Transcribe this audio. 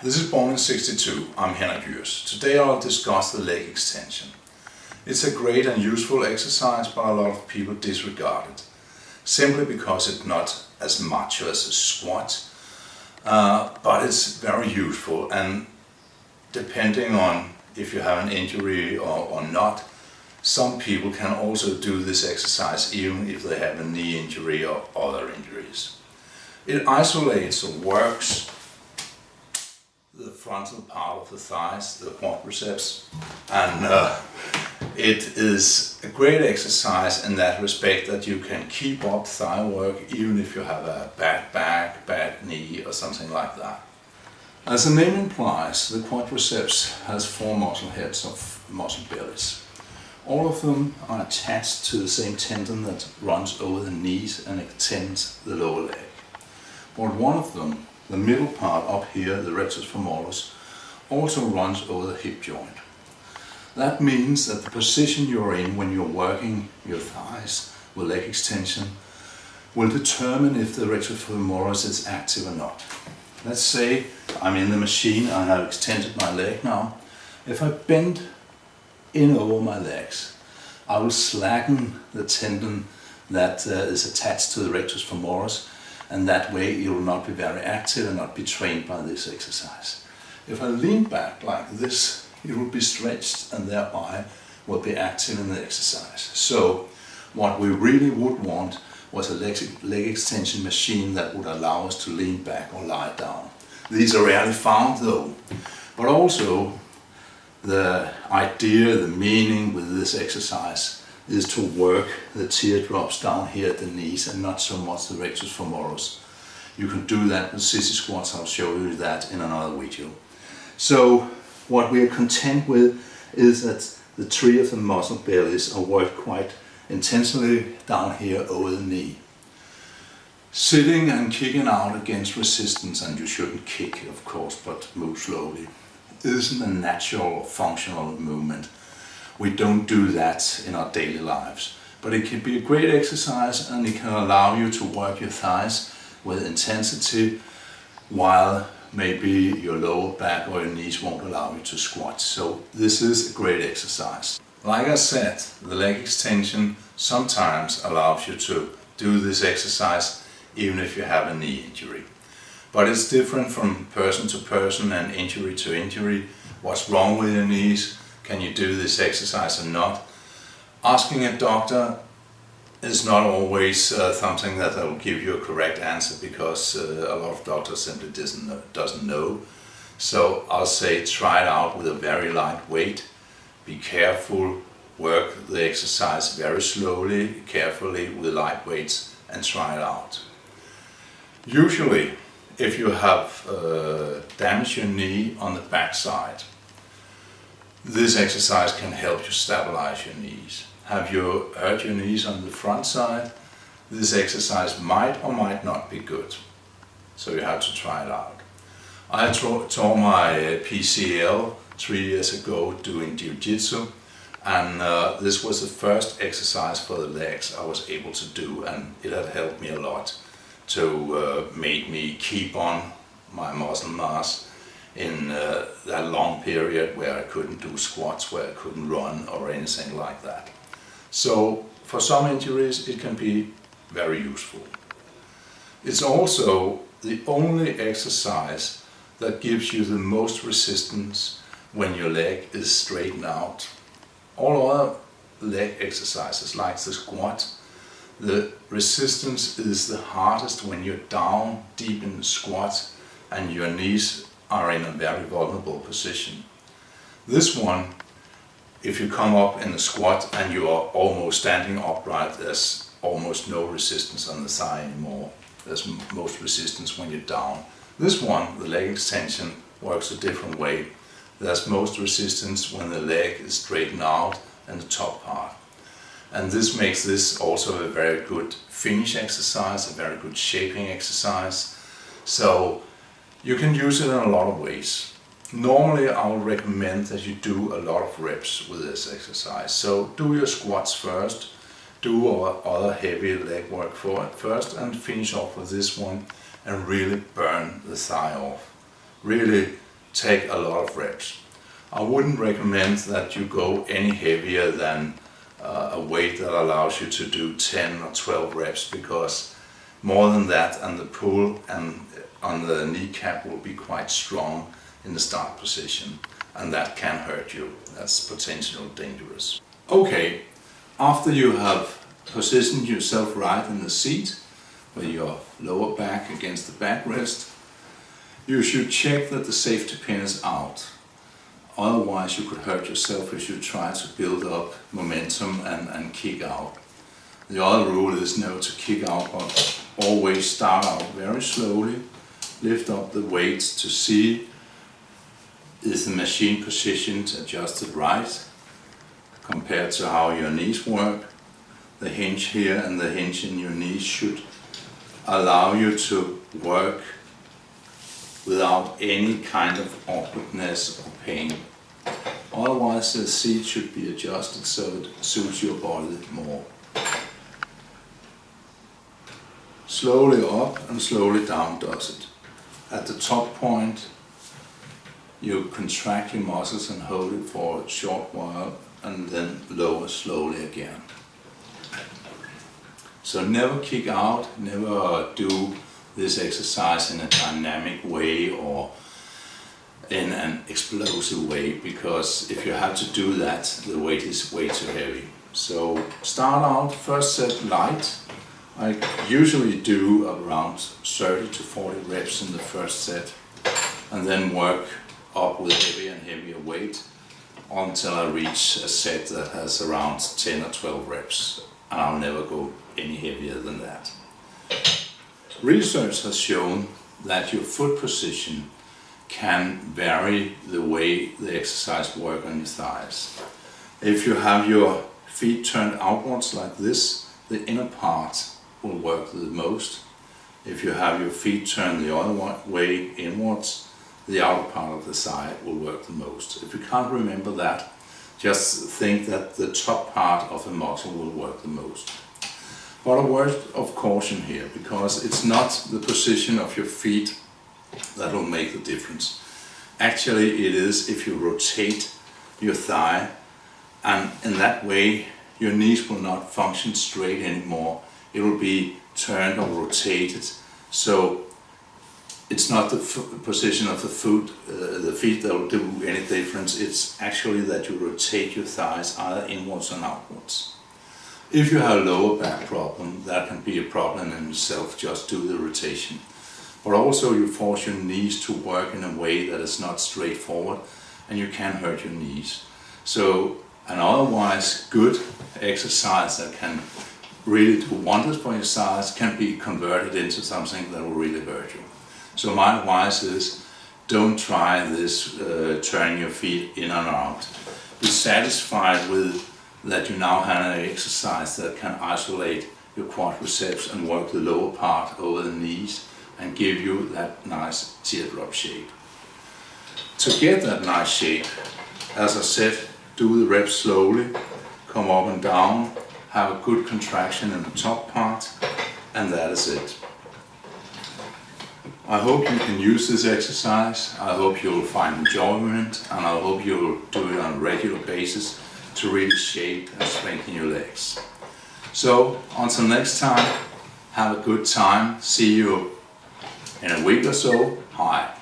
this is Born in 62. I'm Henrik Jürs. Today I'll discuss the leg extension. It's a great and useful exercise, but a lot of people disregard it, simply because it's not as much as a squat, but it's very useful, and depending on if you have an injury or not, some people can also do this exercise even if they have a knee injury or other injuries. It isolates or works the frontal part of the thighs, the quadriceps, and it is a great exercise in that respect that you can keep up thigh work even if you have a bad back, bad knee or something like that. As the name implies, the quadriceps has 4 muscle heads of muscle bellies. All of them are attached to the same tendon that runs over the knees and extends the lower leg. But one of them, the middle part up here, the rectus femoris, also runs over the hip joint. That means that the position you're in when you're working your thighs with leg extension will determine if the rectus femoris is active or not. Let's say I'm in the machine, I have extended my leg now. If I bend in over my legs, I will slacken the tendon that is attached to the rectus femoris, and that way it will not be very active and not be trained by this exercise. If I lean back like this, it will be stretched and thereby will be active in the exercise. So what we really would want was a leg extension machine that would allow us to lean back or lie down. These are rarely found though, but also the idea, the meaning with this exercise is to work the teardrops down here at the knees and not so much the rectus femoris. You can do that with sissy squats. I'll show you that in another video. So what we are content with is that the 3 of the muscle bellies are worked quite intensely down here over the knee. Sitting and kicking out against resistance, and you shouldn't kick of course, but move slowly, isn't a natural functional movement. We don't do that in our daily lives, but it can be a great exercise and it can allow you to work your thighs with intensity while maybe your lower back or your knees won't allow you to squat. So this is a great exercise. Like I said, the leg extension sometimes allows you to do this exercise even if you have a knee injury. But it's different from person to person and injury to injury. What's wrong with your knees? Can you do this exercise or not? Asking a doctor is not always something that will give you a correct answer, because a lot of doctors simply doesn't know. So I'll say try it out with a very light weight. Be careful, work the exercise very slowly, carefully with light weights, and try it out. Usually, if you have damaged your knee on the back side, this exercise can help you stabilize your knees. Have you hurt your knees on the front side? This exercise might or might not be good. So you have to try it out. I tore my PCL 3 years ago doing Jiu-Jitsu, and this was the first exercise for the legs I was able to do, and it had helped me a lot to make me keep on my muscle mass in that long period where I couldn't do squats, where I couldn't run or anything like that. So for some injuries it can be very useful. It's also the only exercise that gives you the most resistance when your leg is straightened out. All other leg exercises like the squat, the resistance is the hardest when you're down deep in the squat and your knees are in a very vulnerable position. This one, if you come up in the squat and you are almost standing upright, there's almost no resistance on the thigh anymore. There's most resistance when you're down. This one, the leg extension, works a different way. There's most resistance when the leg is straightened out and the top part. And this makes this also a very good finish exercise, a very good shaping exercise. So you can use it in a lot of ways. Normally I would recommend that you do a lot of reps with this exercise. So do your squats first, do other heavy leg work first, and finish off with this one and really burn the thigh off. Really take a lot of reps. I wouldn't recommend that you go any heavier than a weight that allows you to do 10 or 12 reps, because more than that and the pull and on the kneecap will be quite strong in the start position, and that can hurt you. That's potentially dangerous. Okay, after you have positioned yourself right in the seat with your lower back against the backrest, you should check that the safety pin is out. Otherwise you could hurt yourself if you try to build up momentum and kick out. The other rule is never to kick out, but always start out very slowly, lift up the weights to see is the machine positioned adjusted right compared to how your knees work. The hinge here and the hinge in your knees should allow you to work without any kind of awkwardness or pain. Otherwise the seat should be adjusted so it suits your body more. Slowly up and slowly down does it. At the top point you contract your muscles and hold it for a short while and then lower slowly again. So never kick out, never do this exercise in a dynamic way or in an explosive way, because if you have to do that, the weight is way too heavy. So start out, first set light. I usually do around 30 to 40 reps in the first set, and then work up with heavier and heavier weight until I reach a set that has around 10 or 12 reps, and I'll never go any heavier than that. Research has shown that your foot position can vary the way the exercise works on your thighs. If you have your feet turned outwards like this, the inner part will work the most. If you have your feet turned the other way inwards, the outer part of the thigh will work the most. If you can't remember that, just think that the top part of the muscle will work the most. But a word of caution here, because it's not the position of your feet that will make the difference. Actually it is if you rotate your thigh, and in that way your knees will not function straight anymore. It will be turned or rotated, so it's not the position of the feet that will do any difference. It's actually that you rotate your thighs either inwards or outwards. If you have a lower back problem, that can be a problem in itself, just do the rotation. But also you force your knees to work in a way that is not straightforward, and you can hurt your knees. So an otherwise good exercise that can really do wonders for your thighs can be converted into something that will really hurt you. So my advice is, don't try this turning your feet in and out. Be satisfied with that you now have an exercise that can isolate your quadriceps and work the lower part over the knees and give you that nice teardrop shape. To get that nice shape, as I said, do the reps slowly, come up and down, have a good contraction in the top part, and that is it. I hope you can use this exercise. I hope you'll find enjoyment, and I hope you'll do it on a regular basis to really shape and strengthen your legs. So until next time, have a good time. See you in a week or so. Hi.